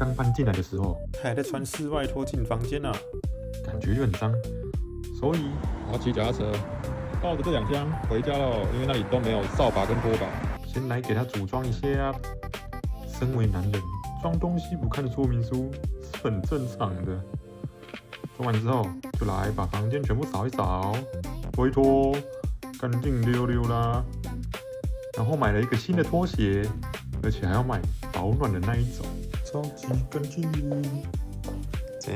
刚搬进来的时候，他还在穿室外拖进房间啊，感觉就很脏，所以我要骑脚踏车，抱着这2箱回家喽，因为那里都没有扫把跟拖把。先来给它组装一下。身为男人，装东西不看说明书是很正常的。装完之后，就来把房间全部扫一扫，拖一拖，干净溜溜啦。然后买了一个新的拖鞋，而且还要买保暖的那一种，超级干净。这